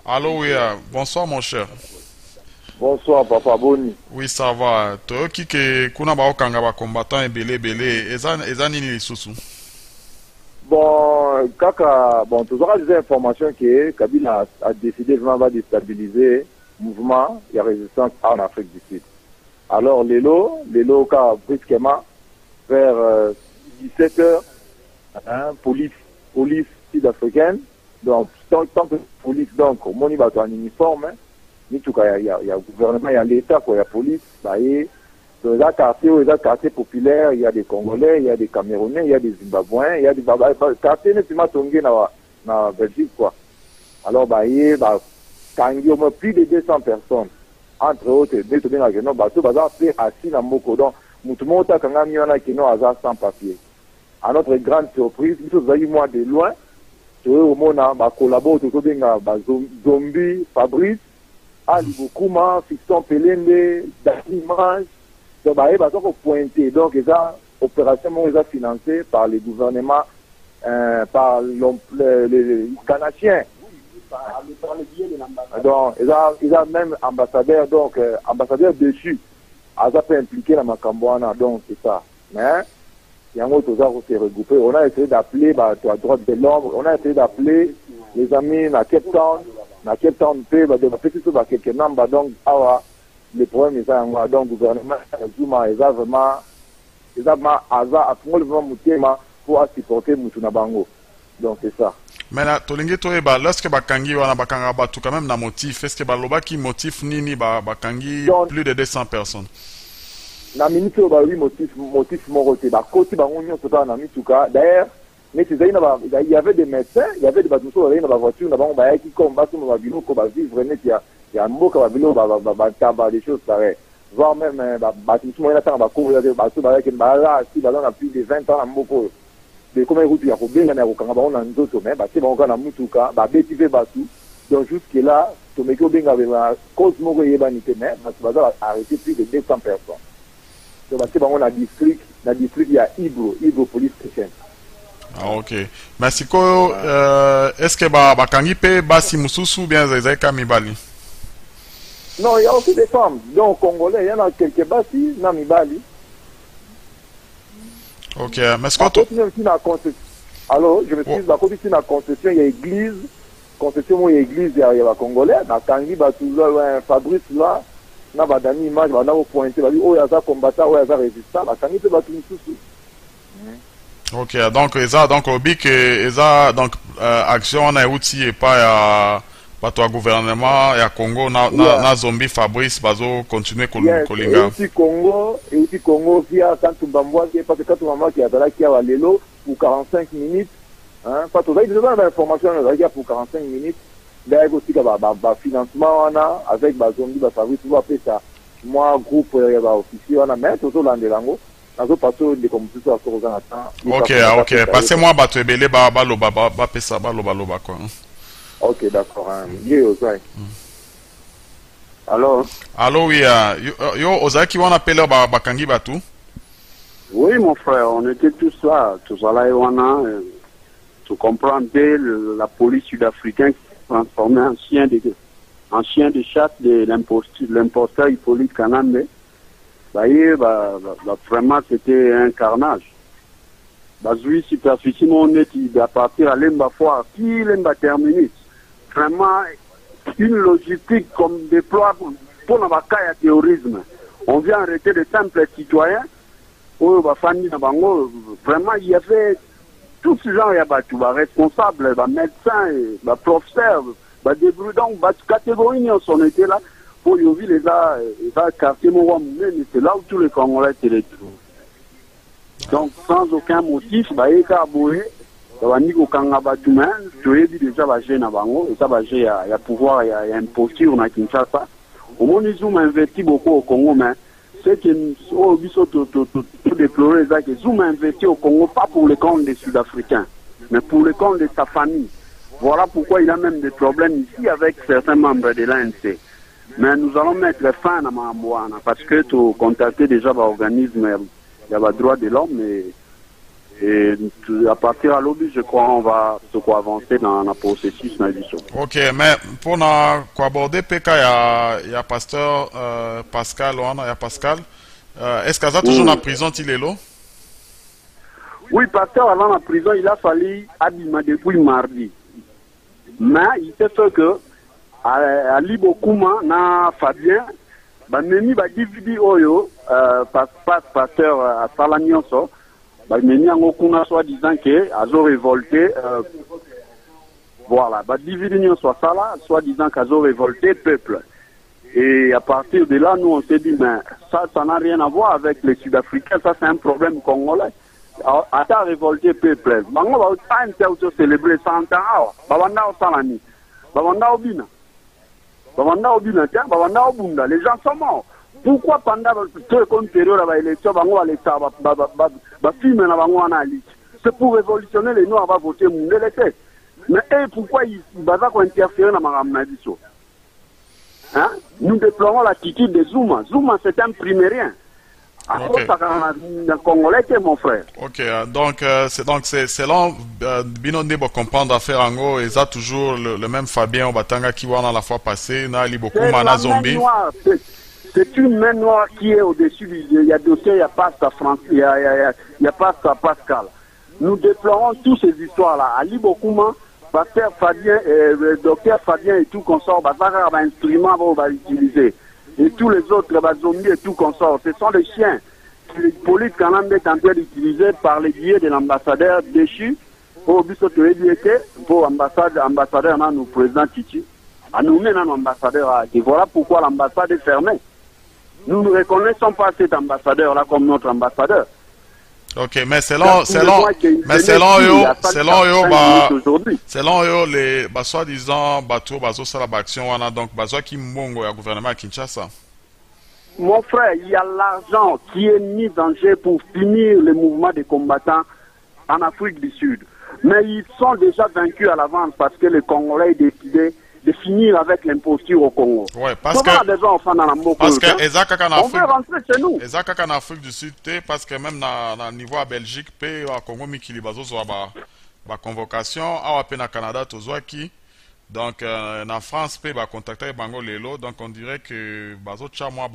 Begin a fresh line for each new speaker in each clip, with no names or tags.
Allô, oui, bonsoir mon cher.
Bonsoir, Papa Boni.
Oui, ça va. Toyoki ke kuna ba okanga ba combattant ebele ebele. Eza nini lisusu?
Bon, Kaka, bon, tu auras des informations que Kabila a décidé vraiment de déstabiliser le mouvement de résistance en Afrique du Sud. Alors, Lélo, brusquement, vers 17 h, hein, police sud-africaine, donc, tant que police, donc, au moins, il va en uniforme, hein, il y a le gouvernement, il y a l'État, il y a la police, bah, et, dans les quartiers populaires, il y a des Congolais, il y a des Camerounais, il y a des Zimbabwéens, il y a des quartiers nettement tombés dans la Belgique, quoi. Alors, bah, quand il y a plus de 200 personnes, entre autres, des tombés dans la Genève, bah, tout, bah, c'est assis dans Moko. Donc, tout le monde a quand même eu un qui n'a sans papier. À notre grande surprise, nous avons eu moi de loin, tu vois, au monde, bah, collabore, tout le monde, bah, Zombie, Fabrice, Ali Bokuma, Fiston Pelende, Danimange. Donc, bah, ils vont pointer. Donc, les opérations sont financées par les gouvernements, par les Canadiens. Donc, ils ont même ambassadeur, donc, ambassadeur dessus. Ils ont impliqué la Macambouana, donc, c'est ça. Mais, il y a un autre qui s'est regroupé. On a essayé d'appeler, bah, à droite de l'ombre, on a essayé d'appeler les amis à Cape Town, de petits sur quelques nombres, donc, le problème est ça, donc, le gouvernement, Zuma, ils ont vraiment, pour supporter Moutunabango. Donc, c'est ça.
Mais là, tolingi toyeba, lorsque bakangi wana bakanga batu quand même na motif, est-ce que baloba ki motif nini bakangi
Donc,
plus de 200 personnes?
na minute ba oui motif moko te ba koti ba ngonyo tota na mituka d'ailleurs mais c'est il y avait des médecins, il y avait des bateaux dans la voiture na bango ba yaki comme baso ba biloko ba vivre net il y a mboka ba biloko ba taba des choses pareilles voire même bateau mo na tanga ba ko ya baso ba yaki ba là si ba na plus de 20 ans na mboko de comment route ya ko benga na ko kanga ba na nzoto mais ba se ba ko na mutuka ba betivé bateau donc jusque là to meko benga ba cause moko yeba ni te mais ba za arrêter plus de 200 personnes. Donc, on a district, il y a Ibro Police Station.
Ah, ok. Mais si ko, est-ce que bakangi pe basi mususu bien zezeka mibali?
Non, il y a aussi des femmes. Donc, Congolais, il y en a quelques basi, na mibali.
Ok, mais ce qu'on
alors, je me suis dit, à côté de la concession, il y a église. Concession, il y a église, il y a Congolais. Na Kangi, Fabrice là. Na badani image bana ko pointer bali oyo aza combattant oyo aza résistant bakangi pe batu misusu.
Ok, donc eza donc obi que eza donc action na outil et pas ya bato ya gouvernement ya Congo na Zombie Fabrice bazo continuer kolinga.
Et aussi Congo via Kantumba Mbwake parce que Kantumba Mbwake azalaki ya lelo pour 45 minutes hein pas tout ça il donne l'information pour 45 minutes. D'ailleurs aussi financement avec Zombie Fabrice pour appeler ça moi groupe officier on a mais tout au landelango nazo passo de comme tout ça sur
OK, OK, passez moi bato ebele loba ba pesa ba loba quoi.
OK, d'accord hein. Yo ça. Alors
allô oui yo ozaki wana pele bakangi batu?
Oui mon frère, on était tous là et wana tu comprends dès la police sud-africaine transformé en chien de chasse de l'imposteur Hippolyte Kanambe. Vraiment c'était un carnage. Bazui superficie on est à partir à l'emba foire qui l'emba terminus. Vraiment une logistique comme déploie pour la bataille terrorisme. On vient arrêter de simples citoyens. Vraiment il y avait tous ces gens, il y a des responsables, des médecins, des professeurs, des débrouillants, des catégories qui sont été là pour y ouvrir les quartiers c'est là où tous les Congolais se retrouvent. Donc, sans aucun motif, il y a des caboués, il y a des kangabatoumen, tu as dit déjà, il y a pouvoir, il y a une posture, on a Kinshasa. Au moins, ils ont investi beaucoup au Congo, mais c'est que tout déplorer ça que Zoom a investi au Congo pas pour le compte des Sud-Africains mais pour le compte de sa famille. Voilà pourquoi il a même des problèmes ici avec certains membres de l'ANC. Mais nous allons mettre fin à Mamboana parce que tu contacté déjà l'organisme il y a le droit de l'homme et Et à partir de l'objet, je crois, on va se quoi avancer dans le processus d'édition.
Ok, mais pour aborder PK, il y a pasteur Pascal, il y a Pascal. Est-ce qu'il y a toujours dans la prison, il est là?
Oui, pasteur, avant la prison, il a fallu abîmer depuis mardi. Mais il s'est fait que, à Libokuma, na Fabien, Meni ba DVD Oyo, pasteur à Salanioso, Meni Angokuna soit disant que, Azo révolté, voilà, DVD soit ça là, soit disant qu'Azo révolté peuple. Et à partir de là, nous on s'est dit, mais ça n'a rien à voir avec les Sud-Africains, ça c'est un problème congolais. À ta révolté peuple, bango va auto célébrer 100 ans, babanda au salami, babanda au bina, tiens, babanda au bunda, les gens sont morts. Pourquoi pendant toute période de l'élection, bango va l'état, filmer na bango analyse. C'est pour révolutionner les Noirs, va voter monde l'été. Mais pourquoi ils vont interférer dans ma ramadiso? Hein? Nous déplorons l'attitude de Zuma. Zuma c'est un primérien.
Okay.
Congolais, mon frère.
Ok, donc c'est selon Binonde pour comprendre affaire Ango, ils ont toujours le même Fabien Obatanga qui voit dans la fois passée, na beaucoup mana zombie.
C'est une main noire qui est au-dessus du. Il y a dossier, il n'y a pas sa France, il y a pas sa Pascal. Nous déplorons toutes ces histoires-là. Ali Bokuma, pasteur Fabien, docteur Fabien et tout consort, un instrument qu'on va utiliser. Et tous les autres, les zombies et tout consort, ce sont des chiens que les polices quand même est en train d'utiliser par les billets de l'ambassadeur déchu pour ambassadeur nous président Titi. À nous même un ambassadeur. Et voilà pourquoi l'ambassade est fermée. Nous ne reconnaissons pas cet ambassadeur-là comme notre ambassadeur.
Ok, mais selon les soi-disant bateaux bateaux sur la action on a donc bateau qui mongo au gouvernement à Kinshasa.
Mon frère, il y a l'argent qui est mis en jeu pour finir le mouvement des combattants en Afrique du Sud. Mais ils sont déjà vaincus à l'avance parce que les Congolais ont décidé de finir avec l'imposture au Congo.
Ouais, parce que on veut
rentrer chez nous.
En Afrique du Sud, parce que même dans niveau à Belgique, au Congo, Mikili bazo soit ba convocation, à peine à Canada, qui donc en France, ba contacter bango lelo, donc on dirait que bazo moi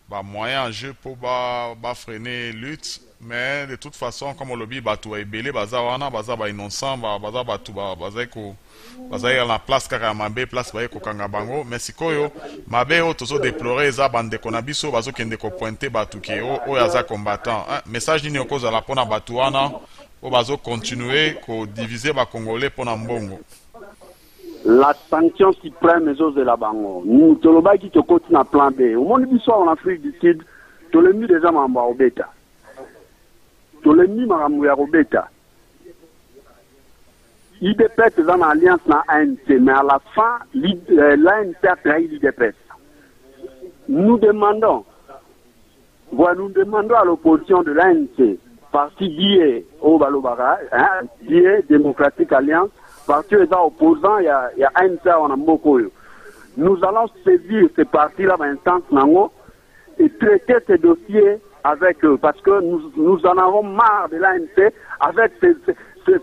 ba moyen en jeu pour ba freiner lutte. Mais de toute façon, comme on le dit, bato est belé, baza wana, baza ba innocent, baza batu baza ko baza la place kaka mabe place ba ko kanga bango, mais sikoyo mabe o tozo déplorer za bande kona biso bazo kende ko pointer batu ke o yaza combattant. Message nini okoza la pona batu wana o bazo continuer ko diviser ba congolais pona mbongo.
La sanction suprême aux de la bango. Nous te le bas qui te continue à plan B. Au monde biso en Afrique du Sud, to le mis déjà mamba au beta. Tolemi Maramou Yarobeta. IDPS est en alliance dans ANC, mais à la fin, l'ANC a trahi l'IDPS. Nous demandons à l'opposition de l'ANC, parti lié au Balobara, lié Démocratique Alliance, parti opposant, il y a ANC en Ambokoyo. Nous allons saisir ces partis-là dans l'instance Nango et traiter ces dossiers avec eux, parce que nous en avons marre de l'ANC avec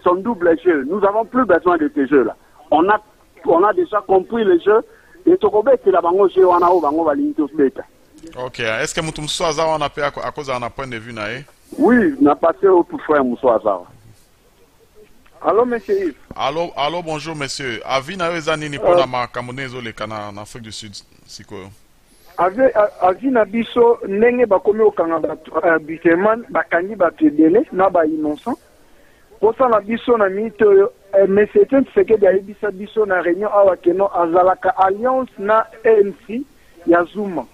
son double jeu. Nous n'avons plus besoin de ces jeux-là. On a déjà compris les jeux. Et Tokobe, c'est la bango jeu, on a bango valintos beta.
Ok, est-ce que Moutou Moussouaza, on a fait à cause d'un point de vue, naïe?
Oui, on a passé au tout frère Moussouaza. Allô, monsieur Yves.
Allô, bonjour, monsieur. Avi na ezani ni pona ma kamonezo le kana en Afrique du Sud, siko.
Avi na biso ndenge bakomi okanga biteman bakangi bato ebele na ba innocent. Posala biso na mito mais c'est un secret ayebisa biso na réunion awa keno azalaka alliance na ANC ya Zuma.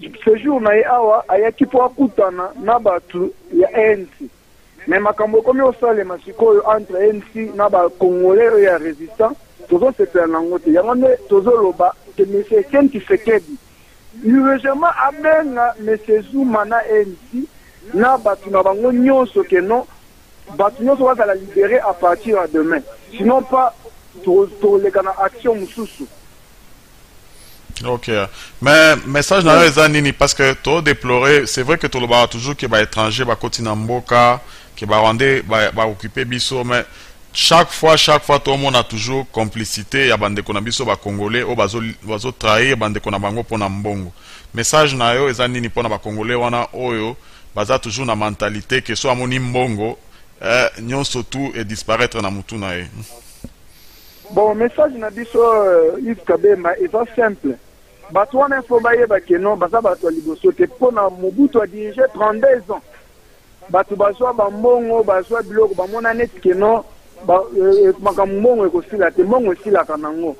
Ce jour na awa ayaki po akutana na bato ya ANC. Mais makambo komi osalema sikoyo entre ANC na ba Congolais ya résistant tozo sepela nango te yango nde tozoloba ke monsieur Ken Tshisekedi heureusement abenga monsieur Zuma na ANC na bato na bango nyonso ke non bato nyonso bazala libéré à partir de demain, sinon pas toleka na action mosusu.
Ok, mais message na eza nini parce que to déplorer, c'est vrai que to loba toujours que ba étranger ba koti na mboka que Rwandais va occuper biso, mais chaque fois tout le monde a toujours complicité ya bande kona biso ba congolais o bazo trahir bande kona bango pona mbongo. Message na yo eza nini pona ba congolais wana oyo baza toujours na mentalité que so amoni mbongo nyonso tout et disparaître na mutu na ye.
Bon, message na biso Yves Kabema est simple. Bato wana faut bayeba ke non baza bato liboso te pona Mobutu a dirigé 32 ans. Bato bazwa ba mbongo bazwa biloko ba mona net ke non makambo ekosila te mbongo esilaka nango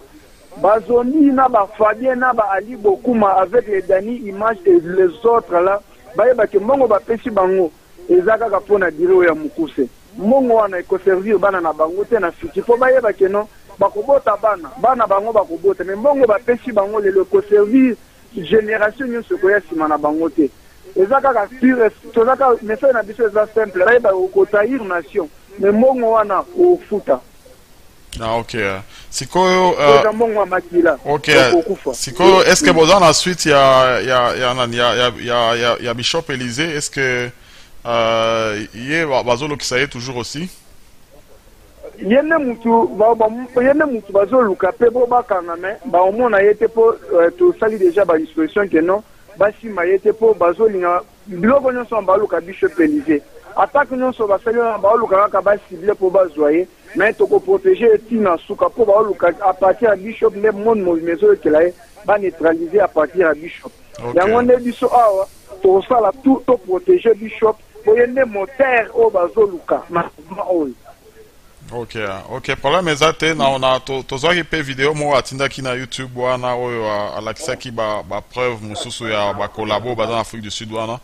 bazoni na ba Fabien na ba Ali Bokuma avec les Dani Image et les autres là bayeba ke mbongo bapesi bango eza kaka mpona dire ya mokuse mbongo wana ekoservir bana na bango te na fiti po bayeba ke non bakobota bana bango bakobota mais mbongo bapesi bango lelo ekoservir génération nyonso koya nsima na bango te eza kaka pure tozaka message na biso eza simple bayeba okotahir nation mais mbongo wana ofuta.
Ah, ok. Sikoyo ok. Sikoyo est-ce que boza na suite ya Bishop Élysée, est-ce que yé bazolo kisaye toujours aussi?
Yene mutu bazoluka pe bo bakanga me ba omona yete po to sali déjà ba disposition que non basi mayete po bazolinga biloko nyonso baluka Bishop Élysée. Attaque nyonso basali baluka kaka basible po bazoyer mais toko protéger tina suka po baluka à partir à Bishop le monde maison que là ba neutraliser à partir à Bishop. Yango ne biso awa to sala tout to protéger Bishop po yene moteur o bazoluka ma oyo.
Ok, ok. Problème ezate na ona tozwaki pe video mo atindaki na YouTube wana oyo alakisaki ba preuve mususu ya ba collabo baza na Afrique du Sud wana.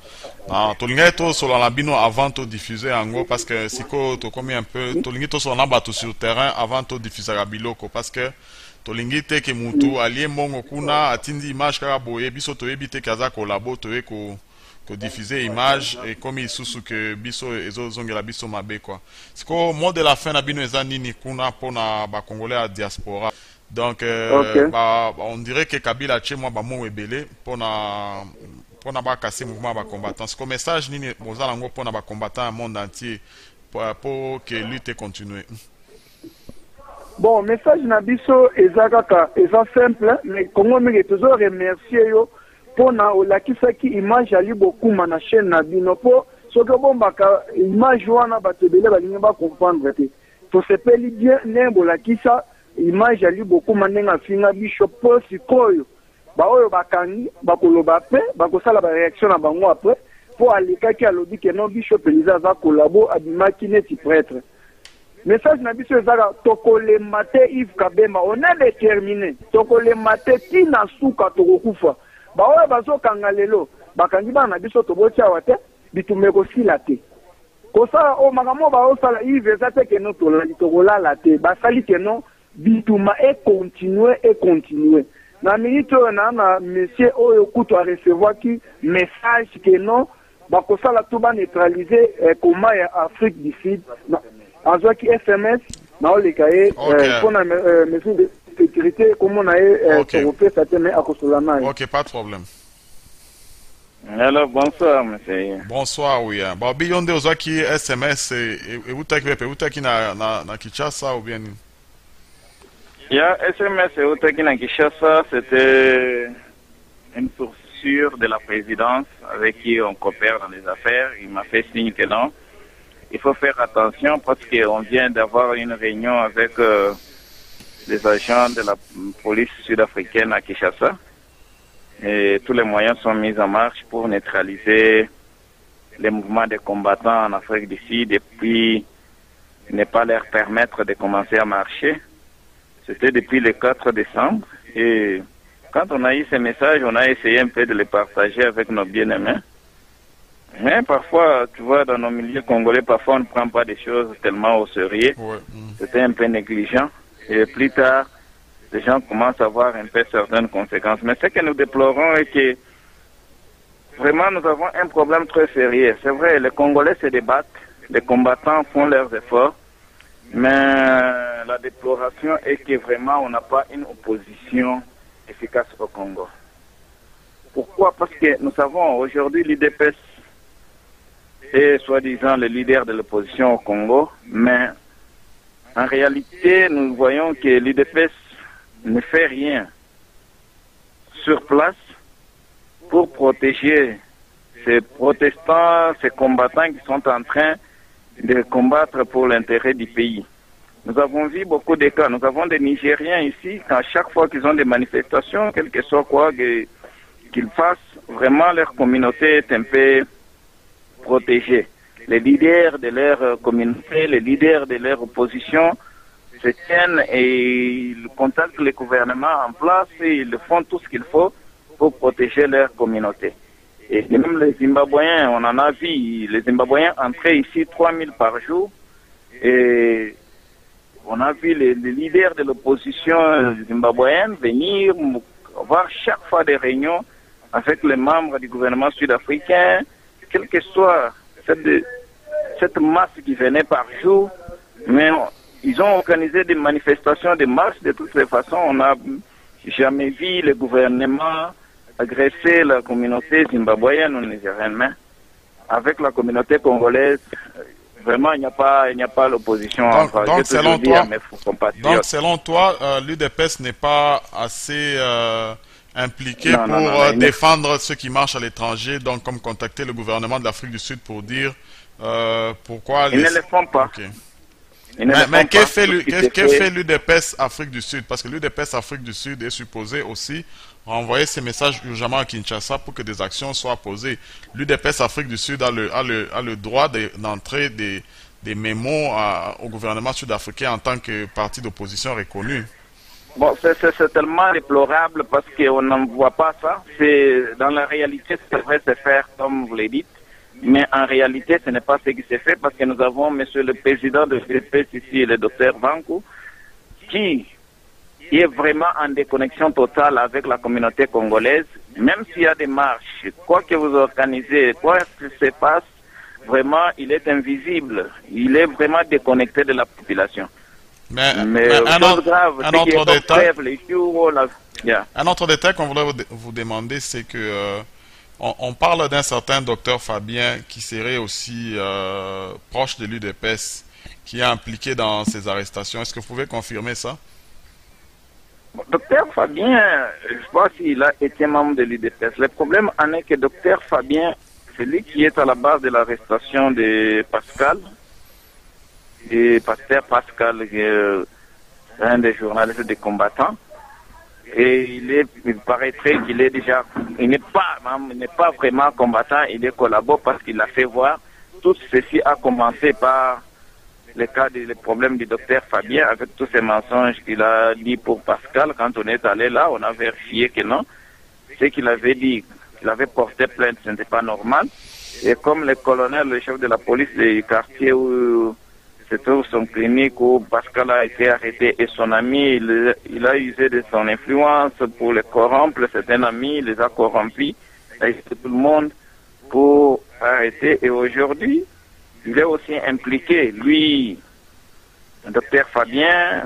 Na tolinga to solo na bino avant to diffuser yango parce que siko to komi un peu tolingi to solo na bato sur terrain avant to diffuser la biloko parce que tolingi te ke mutu alie mongo kuna atindi image kaka boye biso to ebite kaza collabo to eko diffuser image et comme isusu que biso ezozongela biso mabe quoi. Siko mot de la fin na bino eza nini kuna pona ba congolais à diaspora. Donc on dirait que Kabila chez moi ba mo ebele pona ba casser mouvement ba combattants. Siko message nini boza lango pona ba combattants monde entier pour que lutte continue.
Bon, message na biso ezakaka eza simple mais Congo meke toujours remercier yo pona olakisaki image ali bokuma na chaîne na bino po soki obombaka image wana bato ebele balingi bacomprendre te tosepeli bien ndenge bolakisa image ali bokuma ndenge afinga Bishop po sikoyo baoyo bakangi bakoloba pe bakosala bareaction na bango apres po alekaki alobi ke non Bishop Élysée aza kolabo abimaki neti prêtre. Message na biso ezaka tokolema te Yves Kabema on est déterminé tokolema te tina suka tokokufa baoyo bazokanga lelo bakangi bana biso toboti awa te bitume kosila te kosala o makambo baosala Yves eza te keno tolali tokolala te basali keno bituma continue na minute oyo na monsieur oyo kutu a recevoir ki message keno bakosala to ba neutraliser koma ya Afrique du Sud azwaki SMS na oleka ye pona mesure de sécurité comme on a européen ça tenait à Kosolana.
Ok, pas de problème.
Alors bonsoir monsieur.
Bonsoir oui. Bon biyonde ozwaki SMS et utaki na Kinshasa ou bien?
Il y a SMS et utaki na Kinshasa, c'était une source sûre de la présidence avec qui on coopère dans les affaires. Il m'a fait signe que non. Il faut faire attention parce qu'on vient d'avoir une réunion avec les agents de la police sud-africaine à Kinshasa. Et tous les moyens sont mis en marche pour neutraliser les mouvements des combattants en Afrique du Sud et puis ne pas leur permettre de commencer à marcher. C'était depuis le 4 décembre. Et quand on a eu ces messages, on a essayé un peu de les partager avec nos bien-aimés. Mais parfois, tu vois, dans nos milieux congolais, parfois on ne prend pas des choses tellement au sérieux. Ouais. C'était un peu négligent. Et plus tard, les gens commencent à voir un peu certaines conséquences. Mais ce que nous déplorons est que vraiment nous avons un problème très sérieux. C'est vrai, les Congolais se débattent, les combattants font leurs efforts, mais la déploration est que vraiment on n'a pas une opposition efficace au Congo. Pourquoi? Parce que nous savons aujourd'hui l'IDPS est soi-disant le leader de l'opposition au Congo, mais en réalité, nous voyons que l'UDPS ne fait rien sur place pour protéger ces protestants, ces combattants qui sont en train de combattre pour l'intérêt du pays. Nous avons vu beaucoup de cas. Nous avons des Nigériens ici, qu'à chaque fois qu'ils ont des manifestations, quel que soit quoi qu'ils fassent, vraiment leur communauté est un peu protégée. Les leaders de leur communauté, les leaders de leur opposition se tiennent et ils contactent le gouvernement en place et ils font tout ce qu'il faut pour protéger leur communauté. Et même les Zimbabwéens, on en a vu, les Zimbabwéens entraient ici 3000 par jour et on a vu les leaders de l'opposition zimbabwéenne venir avoir chaque fois des réunions avec les membres du gouvernement sud-africain, quelle que soit cette masse qui venait par jour, mais ils ont organisé des manifestations, des marches de toutes les façons. On n'a jamais vu le gouvernement agresser la communauté zimbabwéenne ou nigérienne, mais avec la communauté congolaise, vraiment, il n'y a pas l'opposition.
Donc, selon toi, l'UDPS n'est pas assez impliqué pour défendre ceux qui marchent à l'étranger, donc comme contacter le gouvernement de l'Afrique du Sud pour dire pourquoi...
Ils ne le font pas.
Okay. Mais que fait l'UDPS Afrique du Sud? Parce que l'UDPS Afrique du Sud est supposé aussi renvoyer ces messages urgemment à Kinshasa pour que des actions soient posées. L'UDPS Afrique du Sud a le droit d'entrer des mémos au gouvernement sud-africain en tant que parti d'opposition reconnu.
Bon, c'est tellement déplorable parce qu'on n'en voit pas ça. Dans la réalité, c'est vrai se faire comme vous l'avez dit. Mais en réalité, ce n'est pas ce qui s'est fait parce que nous avons monsieur le président de l'UDPS ici, le docteur Vankou, qui est vraiment en déconnexion totale avec la communauté congolaise. Même s'il y a des marches, quoi que vous organisez, quoi que se passe, vraiment, il est invisible. Il est vraiment déconnecté de la population.
Mais un autre détail qu'on voudrait vous demander, c'est que on parle d'un certain docteur Fabien qui serait aussi proche de l'UDPS, qui est impliqué dans ces arrestations. Est-ce que vous pouvez confirmer ça?
Docteur Fabien, je ne sais pas s'il a été membre de l'UDPS. Le problème en est que docteur Fabien, c'est lui qui est à la base de l'arrestation de Pascal, et pasteur Pascal, un des journalistes des combattants. Et il paraîtrait qu'il est déjà, il n'est pas vraiment combattant, il est collabo parce qu'il a fait voir. Tout ceci a commencé par le cas des problèmes du docteur Fabien avec tous ces mensonges qu'il a dit pour Pascal. Quand on est allé là, on a vérifié que non. Ce qu'il avait dit, qu'il avait porté plainte, ce n'était pas normal. Et comme le colonel, le chef de la police du quartier où se trouve son clinique, où Pascal a été arrêté et son ami, il a usé de son influence pour les corrompre. C'est un ami, il les a corrompus, il a usé tout le monde pour arrêter. Et aujourd'hui, il est aussi impliqué, lui, le docteur Fabien,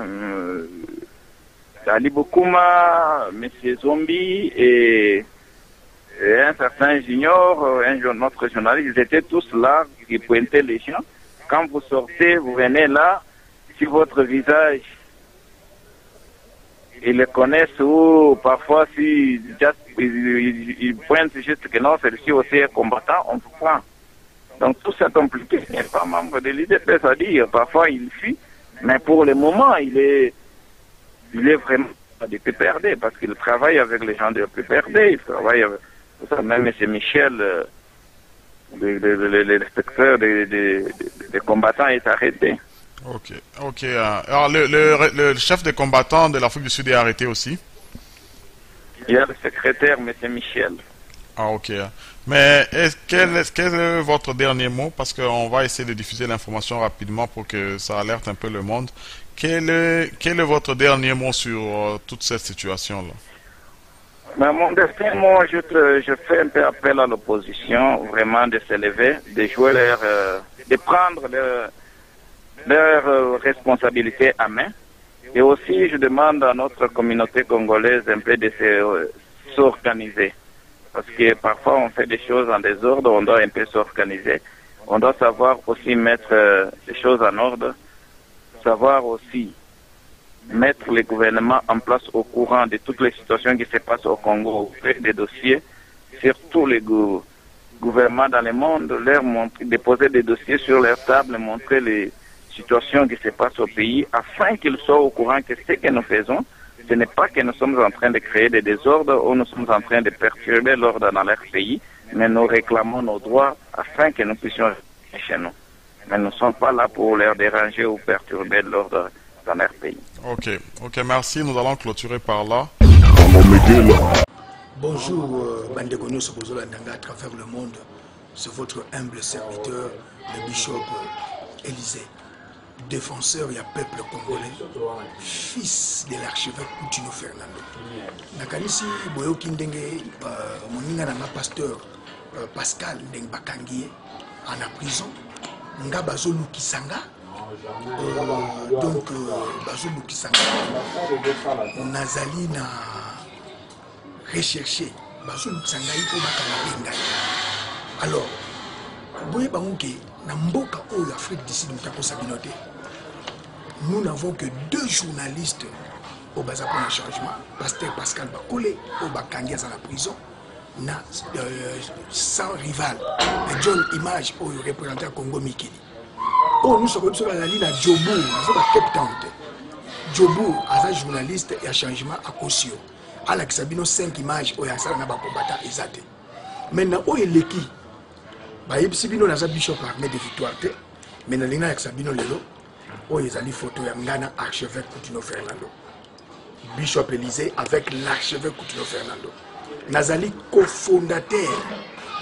Ali Bokuma, M. Zombi et un certain junior, notre journaliste, ils étaient tous là, qui pointaient les gens. Quand vous sortez, vous venez là, si votre visage, ils le connaissent ou parfois si ils pointent juste que non, celui-ci aussi est combattant, on vous prend. Donc tout ça compliqué, il n'est pas membre de l'UDPS à dire, parfois il fuit, mais pour le moment, il est vraiment de PPRD parce qu'il travaille avec les gens de PPRD, il travaille avec tout ça, même M. Michel, l'inspecteur des combattants est arrêté.
Ok. Alors le chef des combattants de l'Afrique du Sud est arrêté aussi?
Il y a le secrétaire, M. Michel.
Ah, ok. Mais quel est votre dernier mot? Parce qu'on va essayer de diffuser l'information rapidement pour que ça alerte un peu le monde. Quel est votre dernier mot sur toute cette situation-là?
Mais mon dernier mot, je fais un peu appel à l'opposition, vraiment de s'élever, de jouer de prendre leur responsabilité à main. Et aussi, je demande à notre communauté congolaise un peu de s'organiser. Parce que parfois, on fait des choses en désordre, on doit un peu s'organiser. On doit savoir aussi mettre les choses en ordre, savoir aussi mettre les gouvernements en place au courant de toutes les situations qui se passent au Congo, ouvrir des dossiers sur tous les gouvernements dans le monde, leur montrer, déposer des dossiers sur leur table, montrer les situations qui se passent au pays, afin qu'ils soient au courant que ce que nous faisons, ce n'est pas que nous sommes en train de créer des désordres ou nous sommes en train de perturber l'ordre dans leur pays, mais nous réclamons nos droits afin que nous puissions rester chez nous. Mais nous ne sommes pas là pour leur déranger ou perturber l'ordre dans leur pays.
Ok, merci. Nous allons clôturer par là.
Bonjour, Bandegonu Sobozolandanga à travers le monde. C'est votre humble serviteur, le bishop Élysée, défenseur et peuple congolais, fils de l'archevêque Coutinho Fernando. Nakanisi Boyoki Ndenge, moninga nanga pasteur Pascal Ndeng Bakangie en prison. Nga Bazolu Kisanga. Donc Bazolu Kisanga. Nazali na recherché Bazolu Kisanga iko bakanga bengai. Alors, boye bangoke na mboka oyo Afrique d'ici mutako sabinote. Nous n'avons que 2 journalistes au Baza pour le changement, pasteur Pascal Bakole au Bakangi à la prison, na sans rival, John Image au représentant Congo Mikili. Oh, nous sommes sur la ligne à Djobour, nous sommes à Cape Town. Djobour, à journaliste et à changement à Kosio. À la Sabino 5 images au Yassara na Bakobata Ezate. Maintenant, où est l'équipe? Bah, Sabino n'a pas bishop armé de victoire. Maintenant, l'ina avec Sabino Lelo. Oh, ils ont une photo de l'archevêque Coutinho Fernando. Bishop Élysée avec l'archevêque Coutinho Fernando. Nazali cofondateur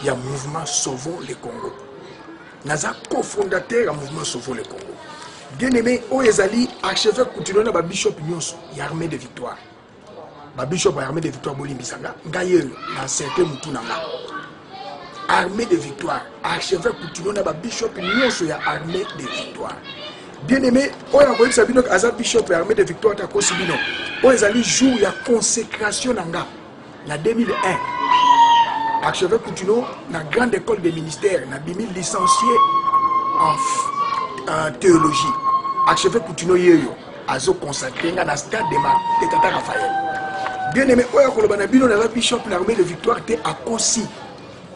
du mouvement Sauvons le Congo. Nazali cofondateur du mouvement Sauvons le Congo. Bien aimé, oh, ils ont archevêque Coutinho na bishop Nyonso, il y a armée de victoire. Bishop armée de victoire Bolimbisanga. Ngaye na certain Moutounanga. Armée de victoire. Archevêque Coutinho na bishop Nyonso, il y a armée de victoire. Bien aimé, on a vu Sabino Aza Bishop et armée de victoire à Kosibino. On a eu jour de consécration en 2001. Archevêque Coutinho, dans la grande école des ministères, on a bimi licencié en théologie. Archevêque Coutinho Yeyo, Azo consacré dans le stade de Tata Raphaël. Bien aimé, on a vu Bishop et armée de victoire à Kosi.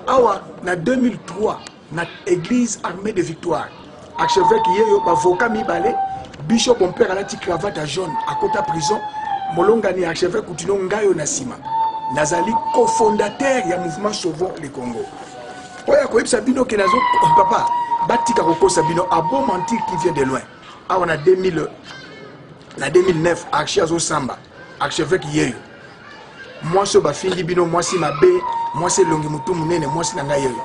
En 2003, notre église armée de victoire. Archevêque Yeyo, avocat Mibale, bishop mon père a la petite cravate à jaune à côté prison, Molongani archevêque Coutinho Ngayo Nasima. Nazali cofondateur du mouvement Sauvons le Congo. Oya ko Sabino ke nazo papa, batika ko Sabino a bon mentir qui vient de loin. Ah on a 2009 Archiazo Samba, archevêque Yeyo. Moi so ba findi bino moi si mabe, moi c'est longi mutu munene, moi si nanga Yeyo.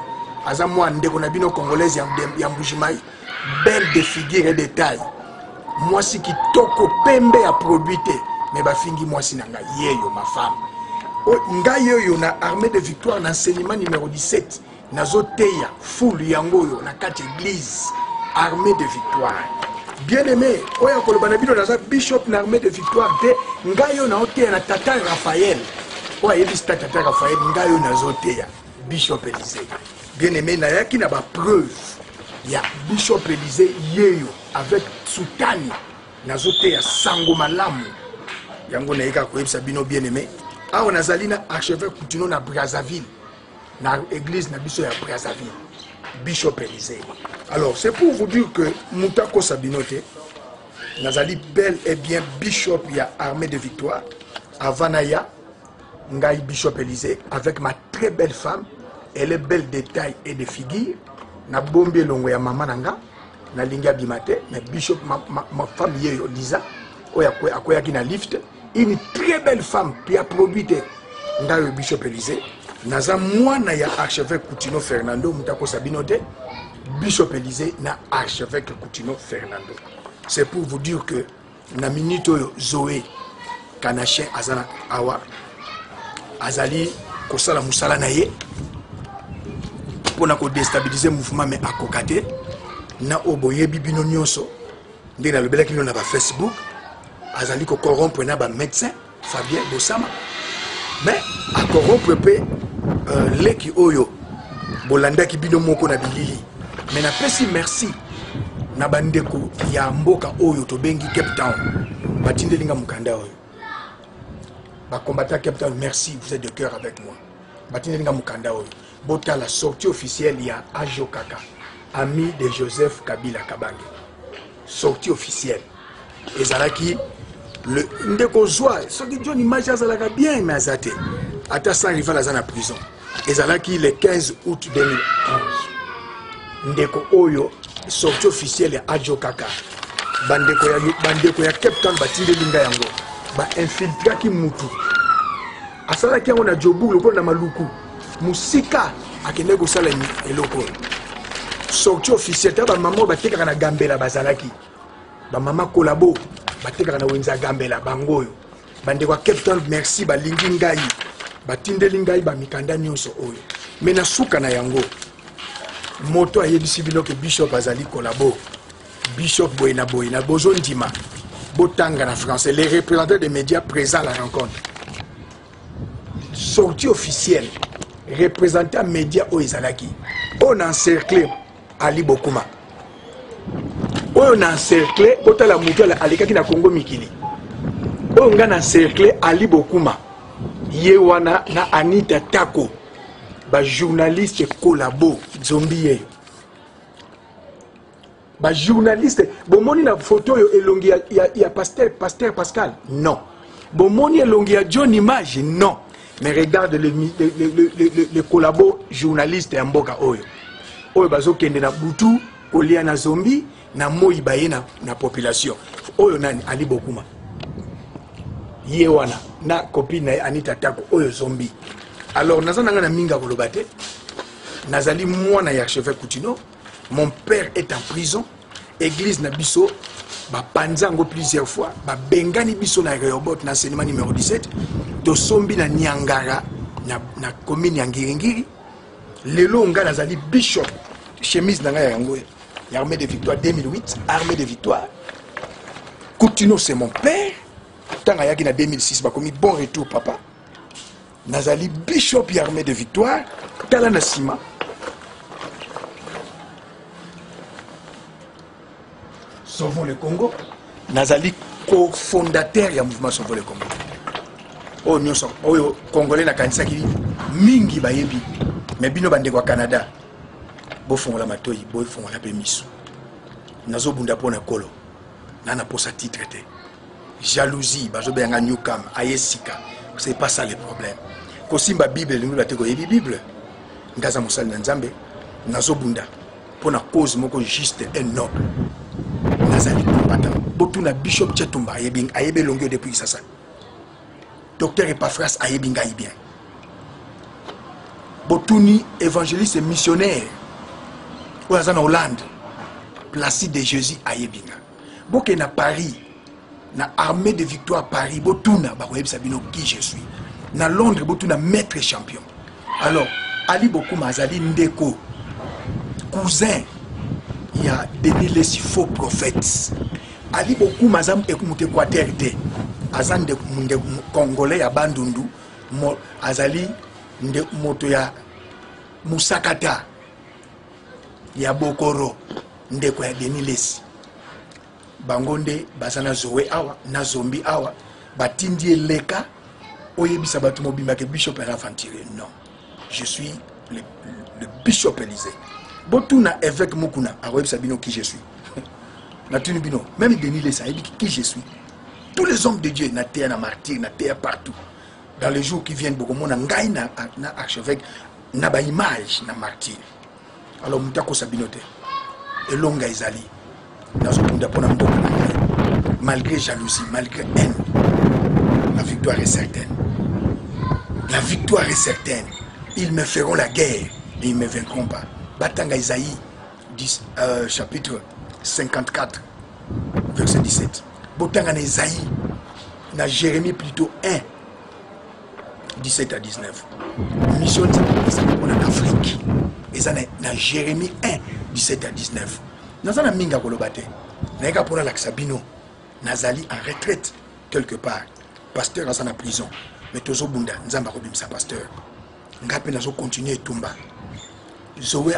Aza moi ndeko na bino congolaise ya Mbujimai. Belle de figure et de taille. Moi si qui toko pembe à probité. Mais ba fingi moi si nanga yeyo ma femme. O nga yeyo na armée de victoire na enseignement numéro 17. Nazo teya full yango yo na kati église armée de victoire. Bien aimé, oya kolobana bino na bishop na armée de victoire de nga yo na oteya na tata Raphaël. Oya yebi tata Raphaël nga yo na zo teya bishop Élysée. Bien aimé na yaki na ba preuve. Il y a Bishop Élysée Yeyo avec Soutani Nazote ya Sango Malamu Yango na eka koyebisa bino bien aimé. Ah on a zalina archevêque Coutinho na Brazzaville na église na biso ya Brazzaville Bishop Élysée. Alors c'est pour vous dire que Moutako Sabinote Nazali bel et bien Bishop ya armée de victoire Avanaya Ngai Bishop Élysée avec ma très belle femme. Elle est belle de taille et de figure. Na bombe longo ya mama nanga na linga bimate mais bishop ma femme yeyo Lisa oya akoya ki na lift une très belle femme puis a probité ngayo bishop Élysée naza mwana ya archevêque Coutinho Fernando Moutako Sabinote bishop Élysée na archevêque Coutinho Fernando. C'est pour vous dire que na minute Zoé Kanache azana awa azali kosala musala na ye pour déstabiliser le mouvement mais à kokate na oboye bibino nyonso ndena lobela kino na ba Facebook azali ko corrompre na ba médecin Fabien Bossama mais à corrompre pe leki oyo bolanda ki bino moko na bilili mais napesi merci na bandeko ya mboka oyo tobengi Cape Town batindelinga mukanda oyo combattant Cape Town, merci, vous êtes de cœur avec moi. Batindelinga mukanda oyo bota la sortie officielle il y a Ajo Kaka, ami de Joseph Kabila Kabange. Sortie officielle. Et Zalaki, le ndeko zwa, ce qui John image Zalaka bien, mais Azate. Ata sans rival à la prison. Et Zalaki le 15 août 2011. Ndeko Oyo, sortie officielle ya Ajo Kaka. Bandeko ya Cape Town batindelinga yango. Ba infiltra ki mutu. Asalaki yango na Jobu loko na Maluku. Musika akende kosala eloko. Sortie officielle ta ba maman batekaka na Gambela bazalaki. Ba maman kolabo batekaka na wenza Gambela bangoyo. Bande kwa Cape Town merci ba lingi ngai. Batindeli ngai ba mikanda nyonso oyo. Mais na suka na yango. Moto ayebisi bino ke Bishop azali kolabo. Bishop Boyna Bozo Ndima. Botanga na français. Les représentants des médias présents à la rencontre. Sortie officielle. Représentant média au Izalaki. On a encerclé Ali Bokuma. On a encerclé Otala Moutola Alikaki na Congo Mikili. On a encerclé Ali Bokuma. Yewana na Anita Tako. Ba journaliste collabo zombie. Ba journaliste bomoni na photo yo elongi ya pasteur Pascal. Non. Bomoni elongi ya John Image. Non. Mais regarde le collabo journaliste ya mboka oyo. Oyo bazo kende na butu, kolia na zombie, na moi baye na population. Oyo nani Ali Bokuma. Yewana na copine na Anita Tako oyo zombie. Alors nazana na minga kolobate. Nazali mwana ya archevêque Koutino. Mon père est en prison. Église na biso ba panzango plusieurs fois, ba bengani biso na Rehoboth na enseignement numéro 17. To sombi na Niangara na commune ya Ngiringiri. Lelo nga nazali bishop chemise na nga yango ya armée de victoire 2008, armée de victoire. Koutino c'est mon père. Tanga yaki na 2006 ba komi bon retour papa. Nazali bishop ya armée de victoire, tala na sima. Sauvons le Congo. Nazali cofondateur du mouvement Sauvons le Congo. Oh nyonso, oh Congolais na kanisa ki mingi bayebi. Mais bino bande kwa Canada. Bo fongola matoyi, bo fongola pe misu. Nazo bunda pona kolo. Nana posa titre te. Jalousie, bazo benga Newcam, ayesika. C'est pas ça le problème. Ko simba Bible nous la te ko yebi Bible. Ngaza musali na Nzambe. Nazo bunda pona cause moko juste et noble. Nazali combattant. Botuna Bishop Chetumba ayebe longyo depuis ça. Docteur Epaphras ayebinga bien. Botuni évangéliste et missionnaire. Oazana Hollande. Placide de Jésus ayebinga. Boke na Paris. Na armée de victoire Paris. Botuna bakoyeb sabino qui je suis. Na Londres botuna maître champion. Alors Ali Bokuma azali ndeko. Cousin. Il y a Denis les faux prophètes. Ali Bokuma azam ekumute Équateur te. Azan de Congolais ya Bandundu. Azali nde moto ya Musakata. Ya Bokoro. Ndeko ya Denis les. Bangonde bazana zoe awa. Na zombi awa. Batindi leka. Oyebisa batu mobimba ke Bishop Erafantiré. Non. Je suis le Bishop Élysée. Botuna évêque Mukuna, Aroeb Sabino qui je suis. Natuni Bino, même Denis Lessa, qui je suis. Tous les hommes de Dieu, na terre, na martyr, na terre partout. Dans les jours qui viennent, beaucoup na ngai na archevêque, na ba image, na martyr. Alors Mutako Sabinote, et longa Izali, dans un monde pona mboka na ngai. Malgré jalousie, malgré haine, la victoire est certaine. La victoire est certaine. Ils me feront la guerre, mais ils ne me vaincront pas. Batanga Isaïe, chapitre 54, verset 17. Botanga Isaïe, na Jérémie plutôt 1, 17 à 19. Mission en Afrique. Et ça na Jérémie 1, 17 à 19. Nazana minga kolobate. Naika pour la Sabino. Nazali en retraite quelque part. Pasteur dans sa prison. Mais tozo bunda, nzamba kobim sa pasteur. Ngape nazo continuer tumba. Zoé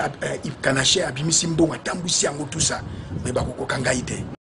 Kanaché abimisi mbongo atambusi yango tout ça mais bakokoka ngai te.